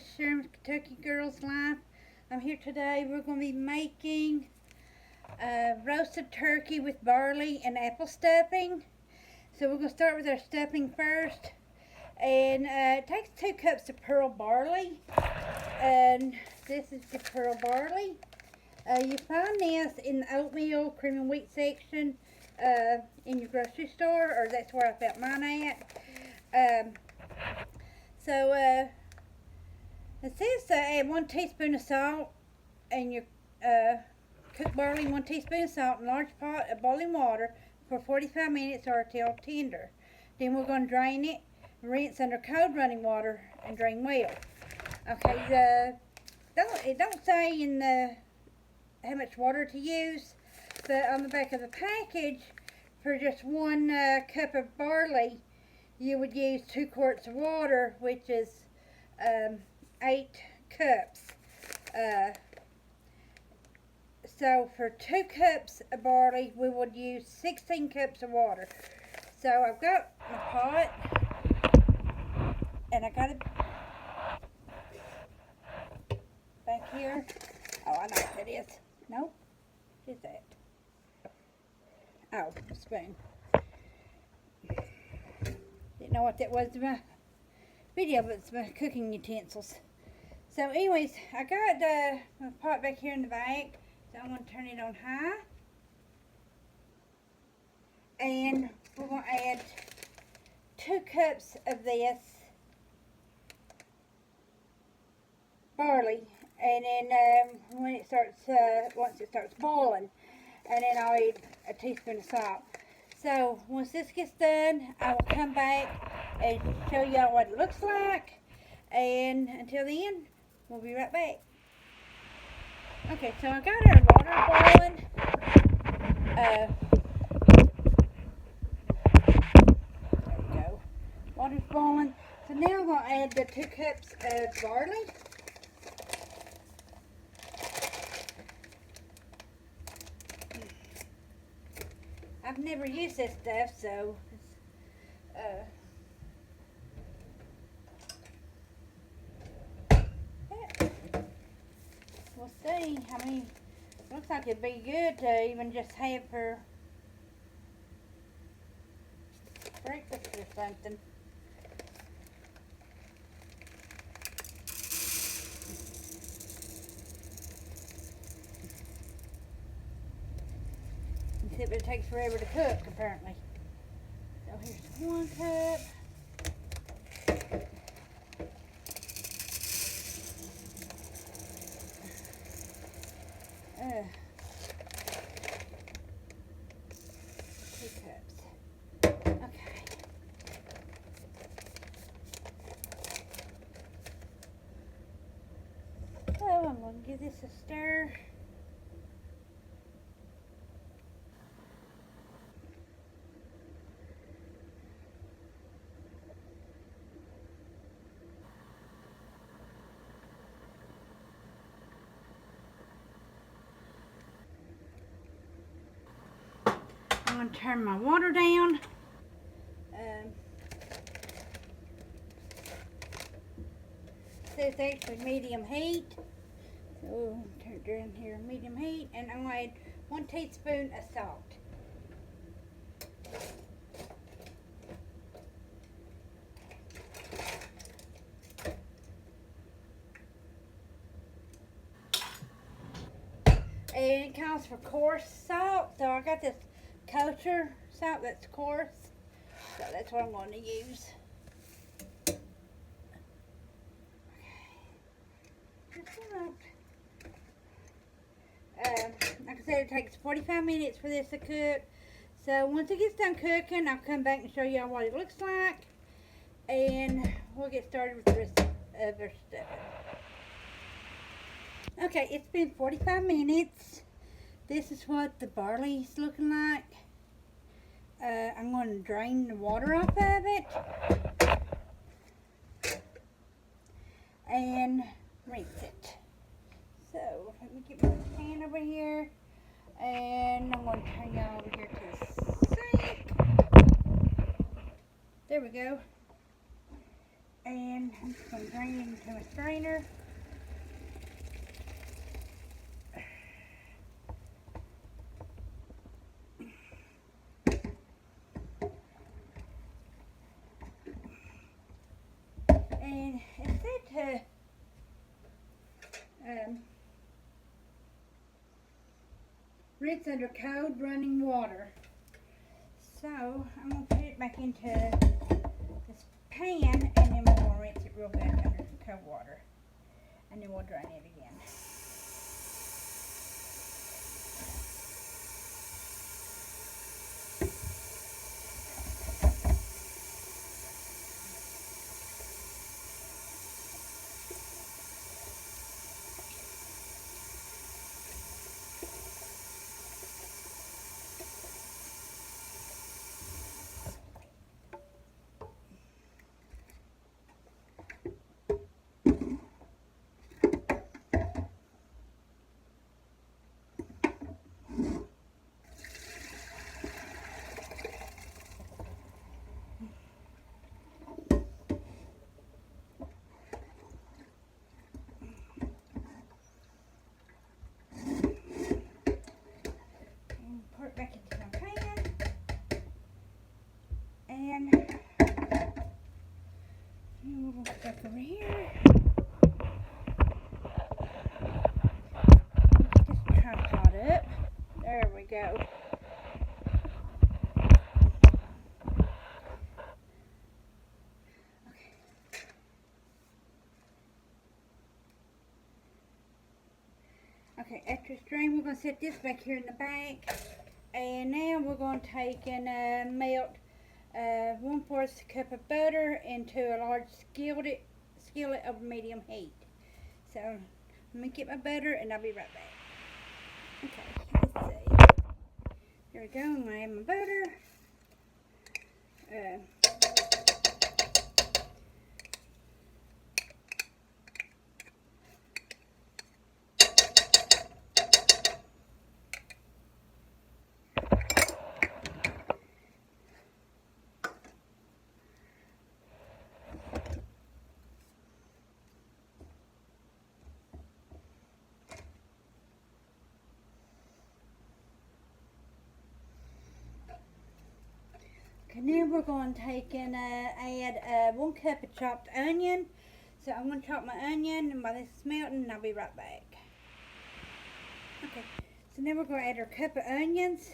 this is Sharon's Kentucky Girls Life. I'm here today. We're going to be making roasted turkey with barley and apple stuffing. So we're going to start with our stuffing first. And it takes 2 cups of pearl barley. And this is the pearl barley. You find this in the oatmeal, cream and wheat section in your grocery store, or that's where I found mine at. It says add 1 teaspoon of salt and your cooked barley, 1 teaspoon of salt in a large pot of boiling water for 45 minutes or until tender. Then we're going to drain it, rinse under cold running water, and drain well. Okay, it don't say in the how much water to use, but on the back of the package, for just 1 cup of barley, you would use 2 quarts of water, which is 8 cups. So for 2 cups of barley, we would use 16 cups of water. So I've got my pot, and I got it back here. Oh, I know what that is. Nope. What is that? Oh, a spoon. Didn't know what that was in my video, but it's my cooking utensils. So anyways, I got my pot back here in the back, so I'm going to turn it on high. And we're going to add 2 cups of this barley. And then when it starts, once it starts boiling, and then I'll add a teaspoon of salt. So once this gets done, I will come back and show y'all what it looks like. And until then, we'll be right back. Okay, so I got our water boiling. There we go. Water's boiling. So now I'm going to add the 2 cups of barley. I've never used this stuff, so we'll see. I mean, it looks like it'd be good to even just have for breakfast or something. Except it takes forever to cook, apparently. So here's 1 cup. Two cups. Okay. So I'm going to give this a stir. I'm going to turn my water down. This is actually medium heat. So turn it down here, medium heat, and I'm going to add 1 teaspoon of salt. And it calls for coarse salt, so I got this kosher salt that's coarse, so that's what I'm going to use. Like I said, it takes 45 minutes for this to cook. So once it gets done cooking, I'll come back and show y'all what it looks like, and we'll get started with the rest of our stuff. Okay, it's been 45 minutes. This is what the barley is looking like. I'm going to drain the water off of it and rinse it. So let me get my pan over here, and I'm going to turn y'all over here to the sink. There we go. And And I'm just going to drain it into a strainer. And it's said to rinse under cold running water. So I'm going to put it back into this pan, and then we're going to rinse it real good under cold water. And then we'll drain it again. Pour it back into my pan. And we'll go back over here. Get this tripod up. There we go. Okay, after it's drained, we're going to set this back here in the bank. And now we're going to take and melt 1/4 cup of butter into a large skillet over medium heat. So let me get my butter and I'll be right back. Okay, let's see. There we go. I'm going to add my butter. Okay, now we're going to take and add 1 cup of chopped onion. So I'm going to chop my onion, and while this is melting, I'll be right back. Okay, so now we're going to add our cup of onions.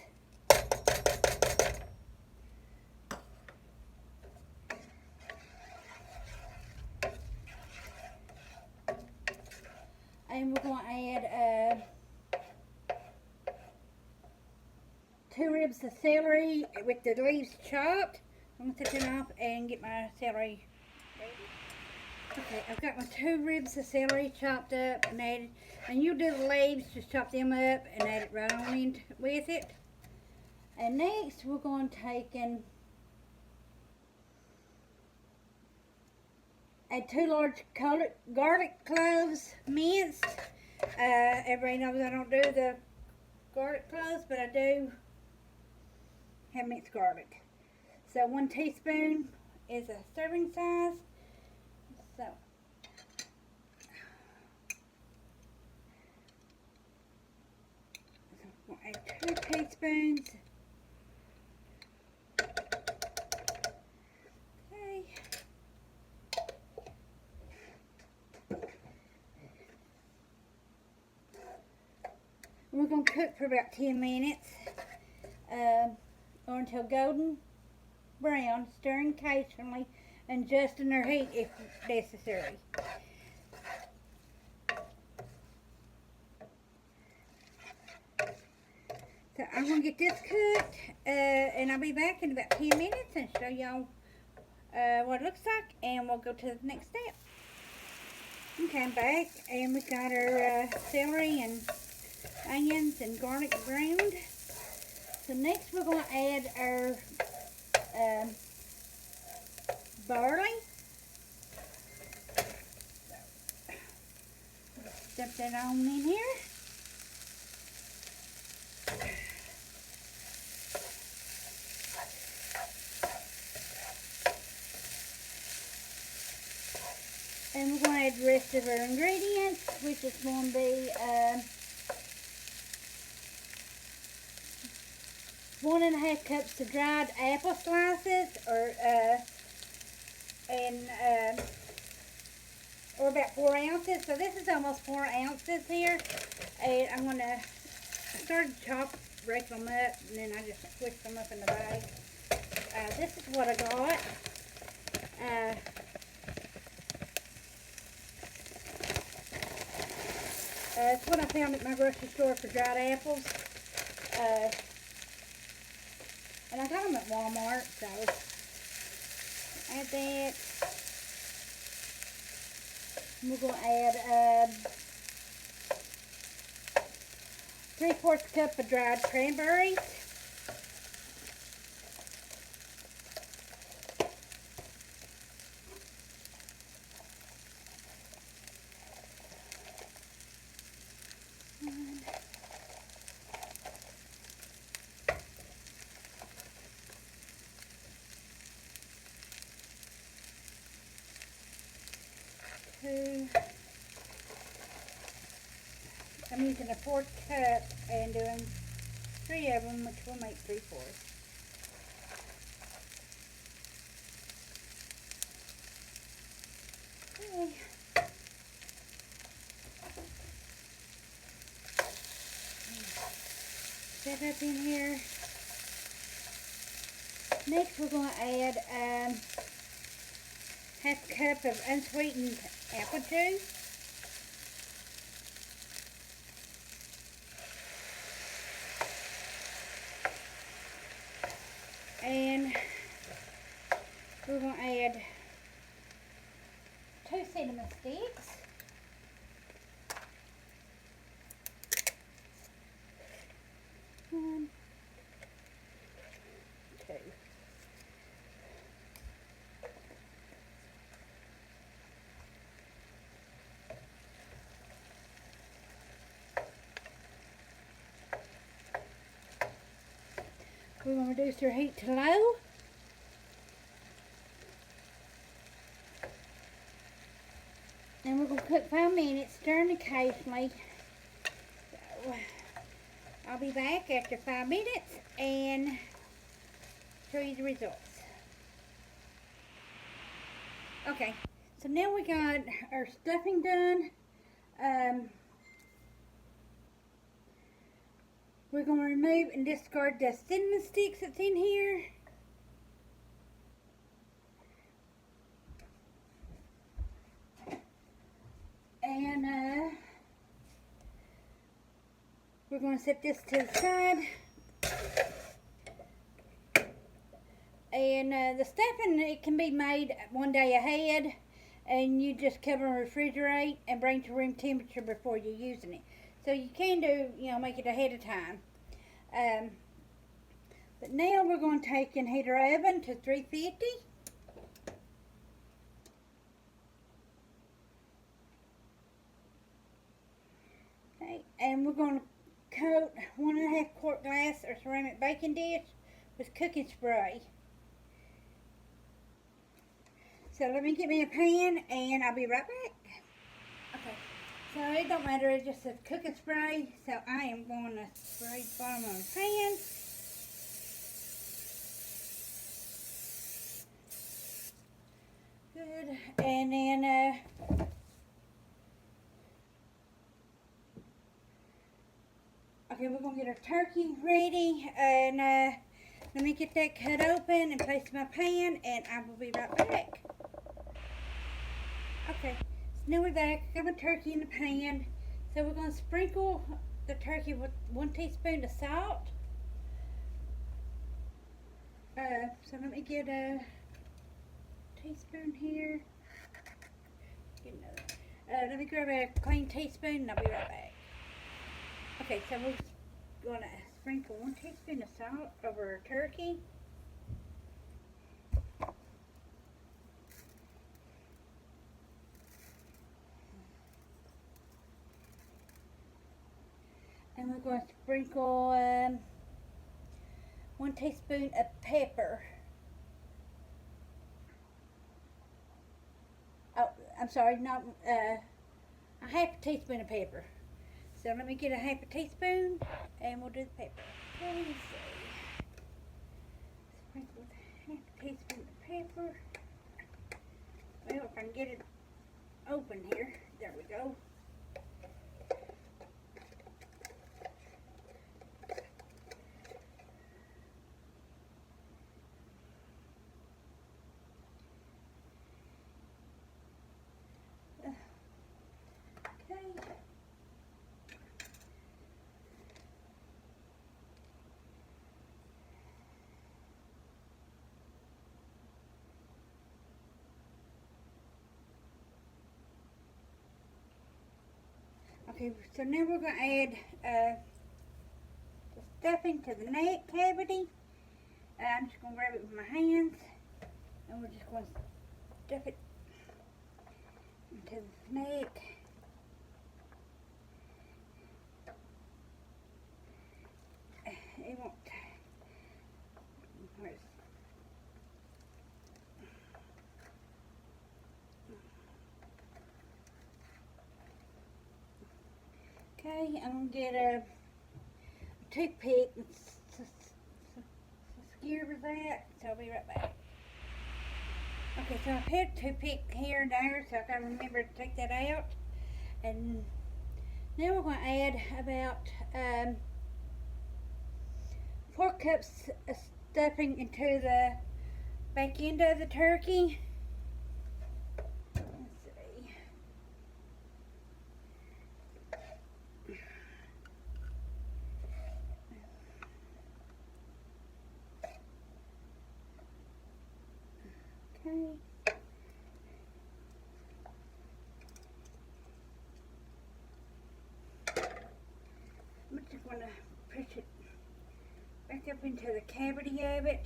And we're going to add 2 ribs of celery with the leaves chopped. I'm going to set them off and get my celery ready. Okay, I've got my 2 ribs of celery chopped up and added. And you do the leaves, just chop them up and add it right on in with it. And next we're going to take and add 2 large garlic cloves, minced. Everybody knows I don't do the garlic cloves, but I do have minced garlic. So 1 teaspoon is a serving size. So we'll add 2 teaspoons. Okay. We're going to cook for about 10 minutes or until golden brown, stirring occasionally and adjusting their heat if necessary. So I'm going to get this cooked and I'll be back in about 10 minutes and show y'all what it looks like, and we'll go to the next step. Okay, I'm back and we've got our celery and onions and garlic browned. So next we're going to add our barley. Step that on in here. And we're going to add the rest of our ingredients, which is going to be 1.5 cups of dried apple slices, or about 4 ounces. So this is almost 4 ounces here. And I'm going to start to chop, break them up, and then I just twist them up in the bag. This is what I got. It's what I found at my grocery store for dried apples. And I got them at Walmart, so add that. And we're going to add 3/4 cup of dried cranberries. I'm using a 1/4 cup and doing 3 of them, which will make 3/4. Okay. Set up in here. Next, we're going to add 1/2 cup of unsweetened apple juice. And we're going to add 2 cinnamon sticks. One, 2. We're going to reduce our heat to low. And we're going to cook 5 minutes, stirring occasionally. So, I'll be back after 5 minutes and show you the results. Okay, so now we got our stuffing done. We're going to remove and discard the cinnamon sticks that's in here. And we're going to set this to the side. And the stuffing, it can be made 1 day ahead, and you just cover and refrigerate and bring to room temperature before you're using it. So you can do, make it ahead of time. But now we're going to take and heat our oven to 350. Okay, and we're going to coat 1.5 quart glass or ceramic baking dish with cooking spray. So let me get me a pan and I'll be right back. Okay, so it don't matter, it just says cooking spray. So I am going to spray the bottom of the pan. Good, and then okay, we're going to get our turkey ready, and let me get that cut open and place my pan, and I will be right back. Okay, so now we're back. I got my turkey in the pan. So we're going to sprinkle the turkey with 1 teaspoon of salt. So let me get a teaspoon here. Get another. Let me grab a clean teaspoon and I'll be right back. Okay, so we're going to sprinkle 1 teaspoon of salt over our turkey. And we're going to sprinkle 1 teaspoon of pepper. Oh, I'm sorry, not a half a teaspoon of pepper. So let me get a half a teaspoon and we'll do the pepper. Okay, let's see. Sprinkle with half a teaspoon of pepper. Well, if I can get it open here. There we go. Okay, so now we're going to add the stuffing to the neck cavity. I'm just going to grab it with my hands and we're just going to stuff it into the neck. It won't. Where's Okay, I'm going to get a toothpick and skewer that, so I'll be right back. Okay, so I've had a toothpick here and there, so I've got to remember to take that out. And now we're going to add about 4 cups of stuffing into the back end of the turkey. Okay. I'm just going to push it back up into the cavity of it.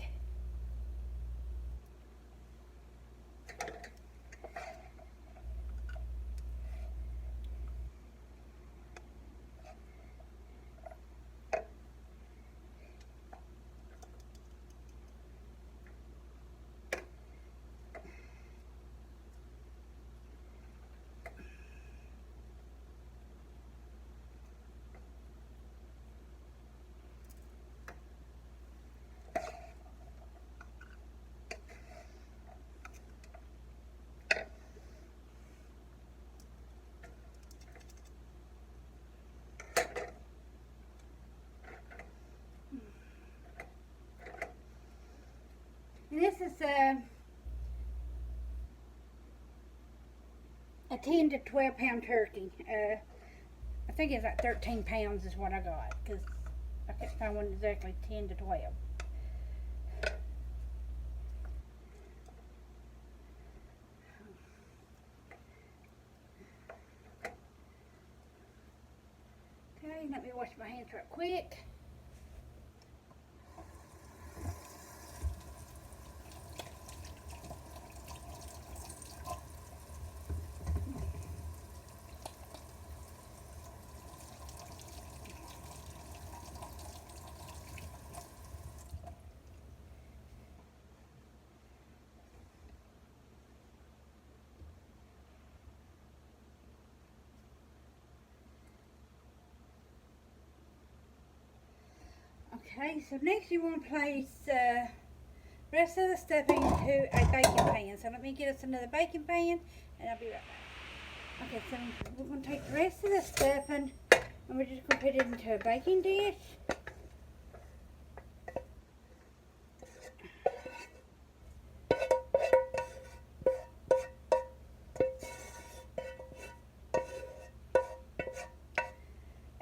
And this is a 10 to 12 pound turkey. I think it's like 13 pounds is what I got, because I couldn't find one exactly 10 to 12. Okay, let me wash my hands right quick. Okay, so next you want to place the rest of the stuffing into a baking pan. So let me get us another baking pan and I'll be right back. Okay, so we're going to take the rest of the stuffing and we're just going to put it into a baking dish.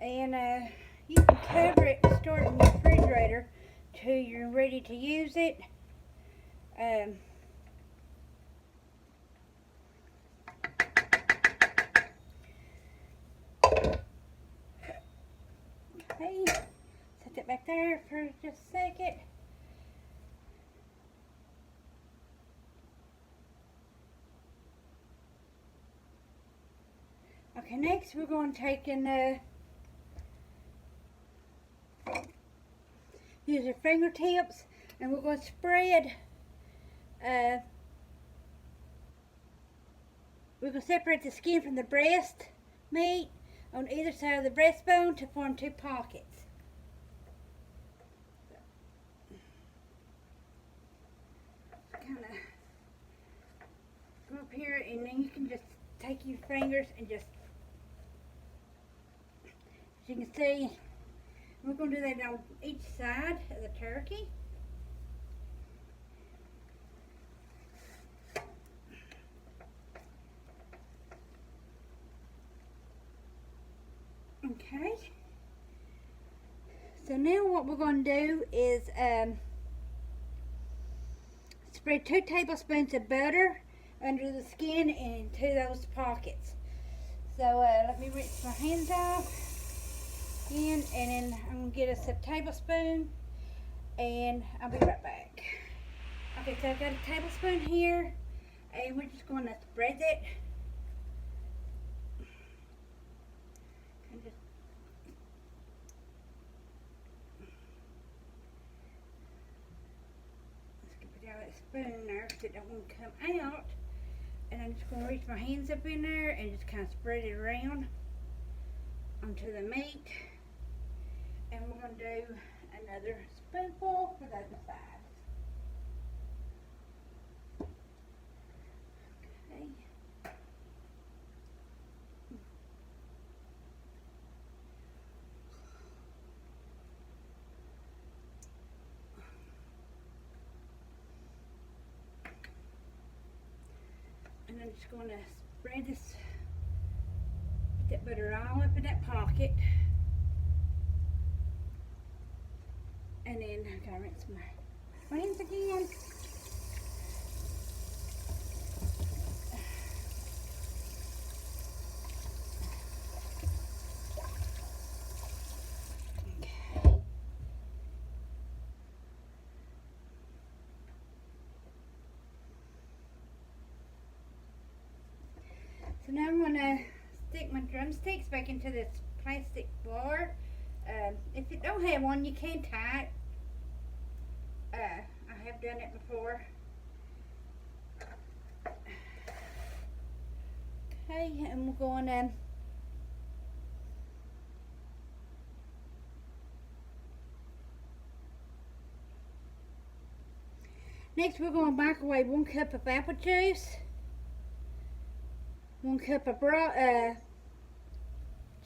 And you can cover it and store it in your refrigerator till you're ready to use it. Okay, set that back there for just a second. Okay, next we're going to take and use our fingertips and we're going to spread We're going to separate the skin from the breast meat on either side of the breastbone to form 2 pockets. Kind of go up here, and then you can just take your fingers and just, as you can see, we're going to do that on each side of the turkey. Okay. So now what we're going to do is spread 2 tablespoons of butter under the skin and into those pockets. So let me rinse my hands off again, and then I'm going to get us a tablespoon, and I'll be right back. Okay, so I've got a tablespoon here, and we're just going to spread it. Spoon there so it don't want to come out, and I'm just going to reach my hands up in there and just kind of spread it around onto the meat, and we're going to do another spoonful for the other side. Okay. And I'm just going to spread this, put that butter all up in that pocket. And then I gotta rinse my hands again. Okay. So now I'm gonna stick my drumsticks back into this plastic bar. If you don't have one, you can tie it. I have done it before. Okay, and we're going to next we're going to microwave 1 cup of apple juice, 1 cup of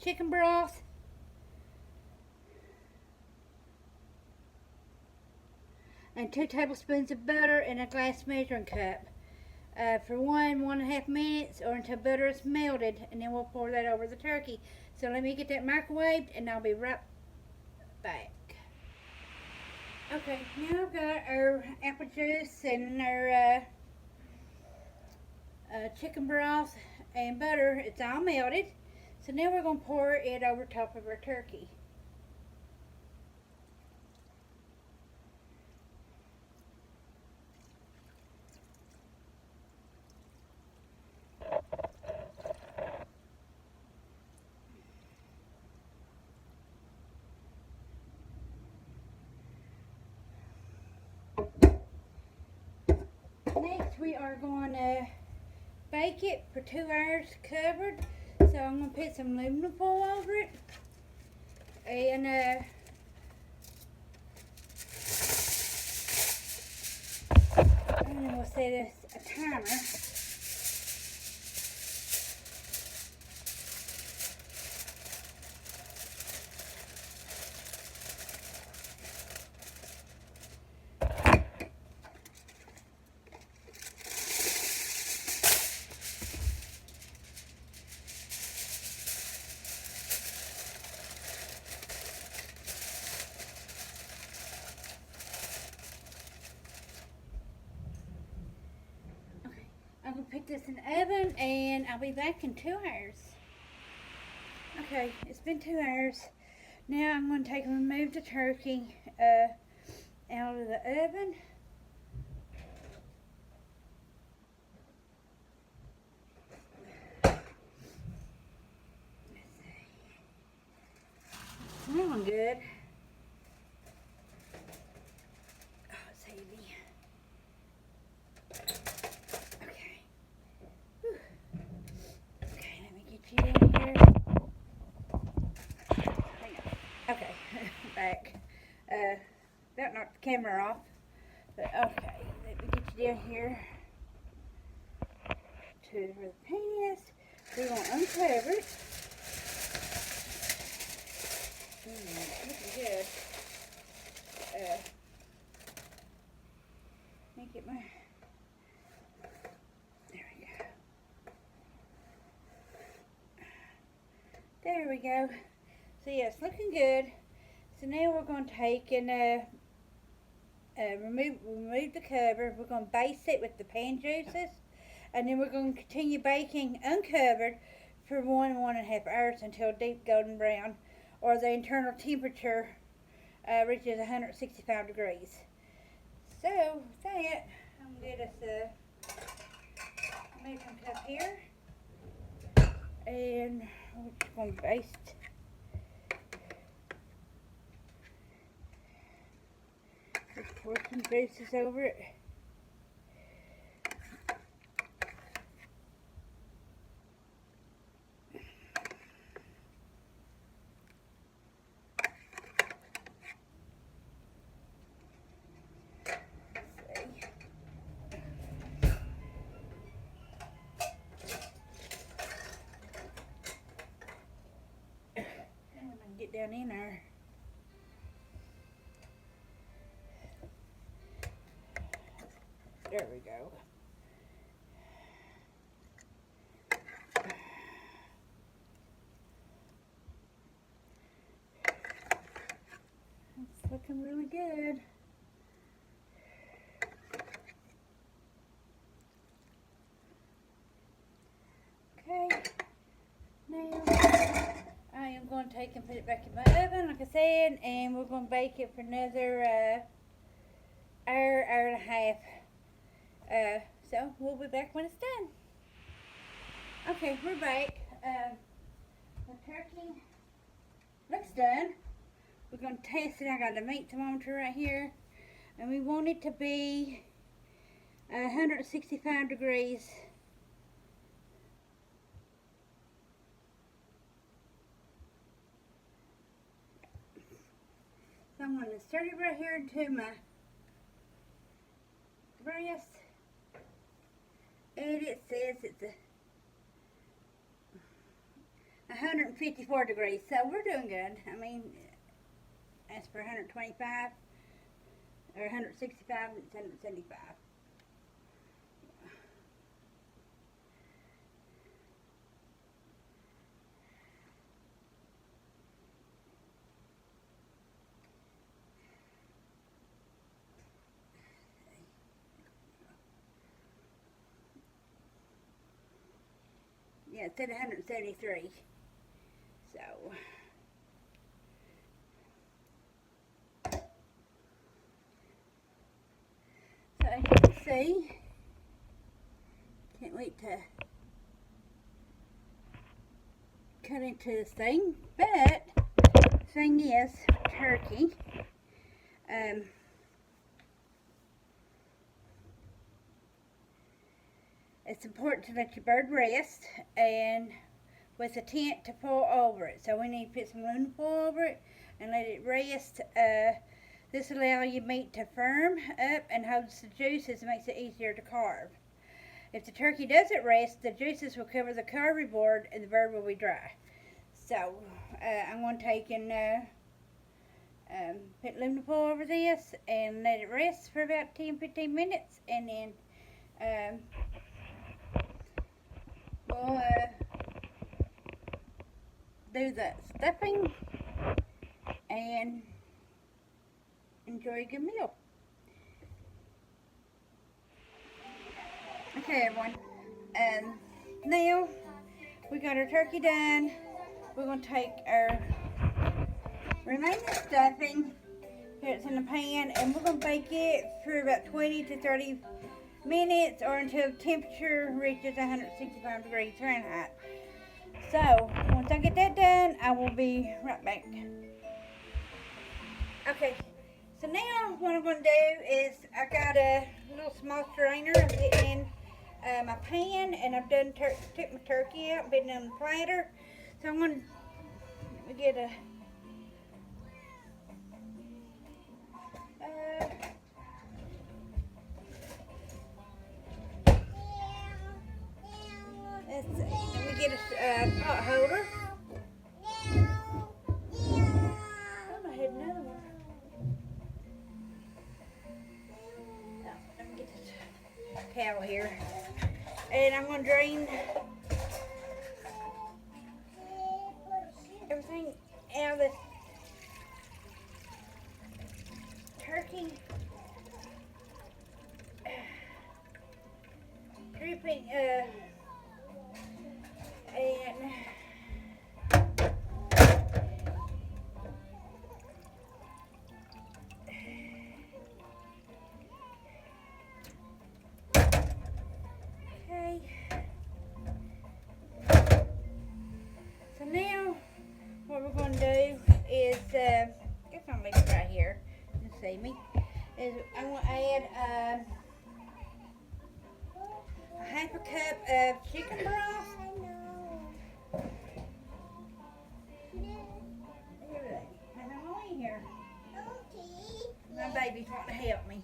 chicken broth, and 2 tablespoons of butter in a glass measuring cup for 1.5 minutes, or until butter is melted, and then we'll pour that over the turkey. So let me get that microwaved, and I'll be right back. Okay, now I've got our apple juice and our chicken broth and butter. It's all melted. So now we're going to pour it over top of our turkey. Next we are going to bake it for 2 hours covered. So I'm going to put some aluminum foil over it, and we'll set this a timer. I'm going to put this in the oven, and I'll be back in 2 hours. Okay, it's been 2 hours. Now I'm going to take and remove the turkey out of the oven. Smelling good. Oh, it's heavy. Okay. Whew. camera off. But okay, let me get you down here to where the pan is. We're going to uncover it. Looking good. Let me get my, there we go. There we go. So yeah, it's looking good. So now we're going to take and remove the cover. We're going to baste it with the pan juices, and then we're going to continue baking uncovered for 1.5 hours until deep golden brown, or the internal temperature reaches 165 degrees. So with that, I'm going to get us a measuring cup here, and we're just going to baste. Just pour some juices over it. Get down in there. There we go. It's looking really good. Okay, now I am going to take and put it back in my oven, like I said, and we're going to bake it for another hour, hour and a half. So we'll be back when it's done. Okay, we're back. The turkey looks done. We're going to test it. I got a meat thermometer right here, and we want it to be 165 degrees. So I'm going to insert it right here into my breast, and it says it's 154 degrees, so we're doing good. I mean, as for 125 or 165, it's 175. Yeah, it's at 173. So as you can see, can't wait to cut into this thing. But the thing is, turkey, it's important to let your bird rest, and with a tent to pour over it. So we need to put some aluminum foil over it and let it rest. This will allow your meat to firm up and holds the juices and makes it easier to carve. If the turkey doesn't rest, the juices will cover the carving board and the bird will be dry. So I'm going to take and put aluminum foil over this and let it rest for about 10-15 minutes, and then we'll do the stuffing and enjoy a good meal. Okay, everyone. Now we got our turkey done. We're going to take our remaining stuffing. Here it's in the pan, and we're going to bake it for about 20 to 30 minutes, or until temperature reaches 165 degrees Fahrenheit. So once I get that done, I will be right back. Okay, so now what I'm going to do is I got a little small strainer. I'm getting in my pan, and I've done took my turkey out, put it on the platter. So I'm going to get Uh, let's see. Let me get a pot holder. Oh, I had another one. No, let me get this towel here. And I'm going to drain everything out of this turkey. Dripping, and okay. So now what we're going to do is, I guess I'll leave it right here. You can see me. Is I'm going to add a half a cup of chicken broth. I'm in here. My baby's wanting to help me.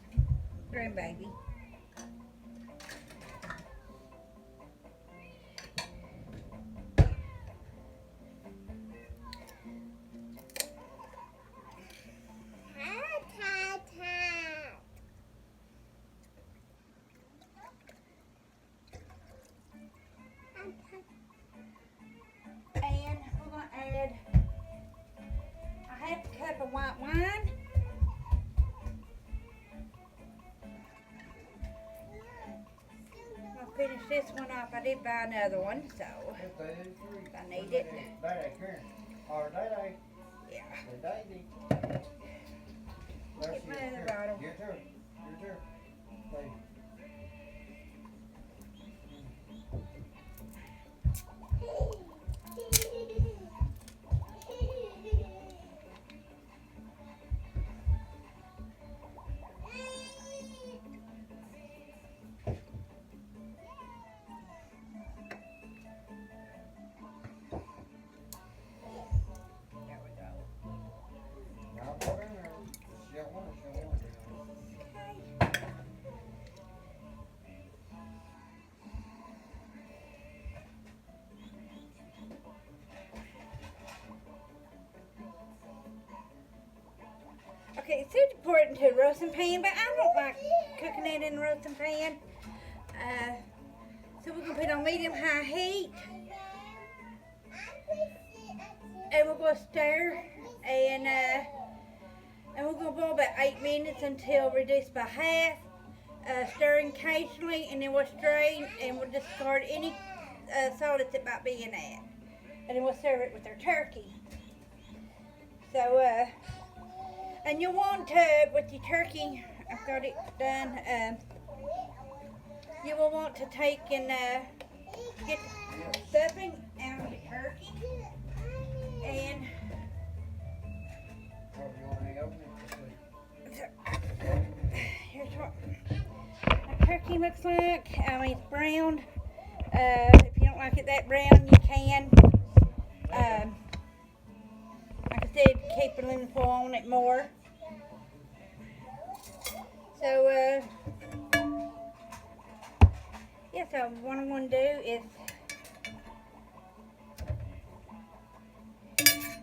Grandbaby. And we're going to add a half a cup of white wine. I'll finish this one off. I did buy another one, so if I need it. Yeah. Get my other bottle. Okay, it's super important to a roasting pan, but I don't like cooking it in a roasting pan. So we're going to put it on medium-high heat. And we're going to stir, and we're going to boil about 8 minutes until reduced by half. Stirring occasionally, and then we'll strain, and we'll discard any solids that might be in that. And then we'll serve it with our turkey. So, and you'll want to, with your turkey, I've got it done, you will want to take and get the stuffing out of the turkey. And here's what a turkey looks like. I mean, it's browned. If you don't like it that brown, you can. Like I said, keep aluminum foil on it more. So, yeah, so what I'm going to do is,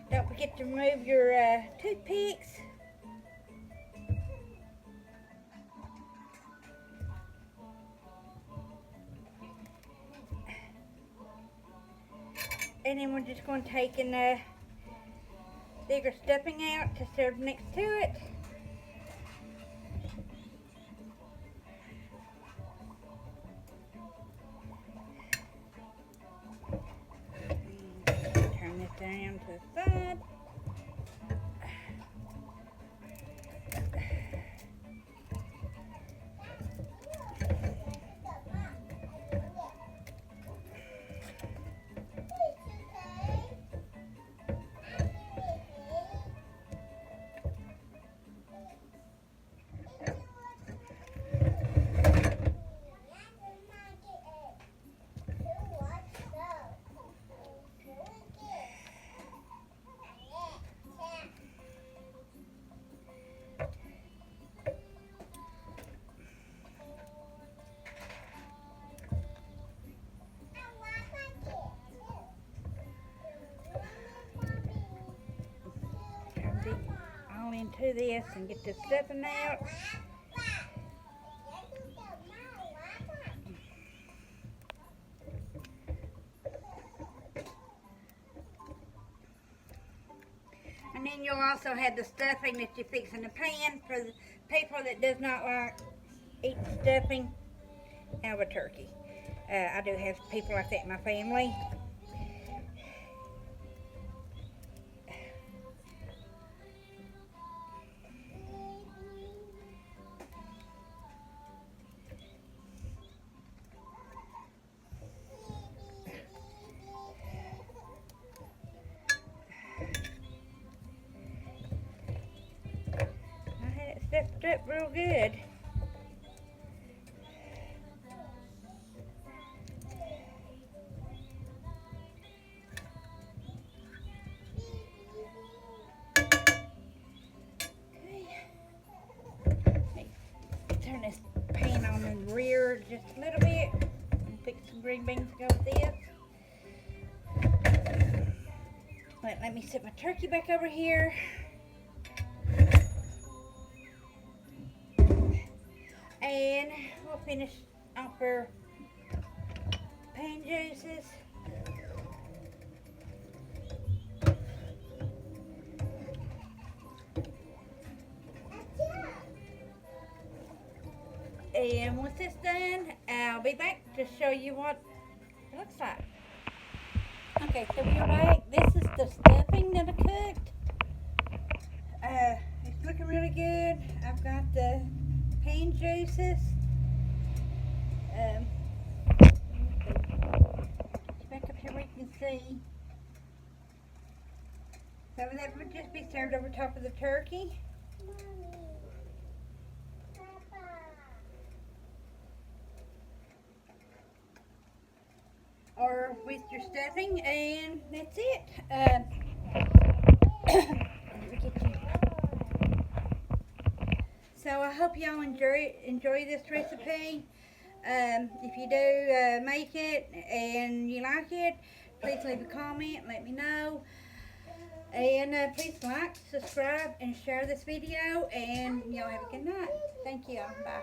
don't forget to remove your toothpicks. And then we're just going to take and dig our stuffing out to serve next to it. Turn this down to the side. into this and get this stuffing out. And then you'll also have the stuffing that you fix in the pan for the people that does not like eating stuffing out of a turkey. I do have people like that in my family. I had it stuffed up real good. Turn this pan on and rear just a little bit and fix some green beans to go with this. Let me set my turkey back over here. And we'll finish off our pan juices. And once it's done, I'll be back to show you what it looks like. Okay, so we're back. This is the stuffing that I cooked. It's looking really good. I've got the pan juices. Back up here where you can see. So that would just be served over top of the turkey. Or with your stuffing, and that's it. Let me get you. So I hope y'all enjoy this recipe. If you do make it and you like it, please leave a comment, let me know. And please like, subscribe, and share this video. And y'all have a good night. Thank you. Bye.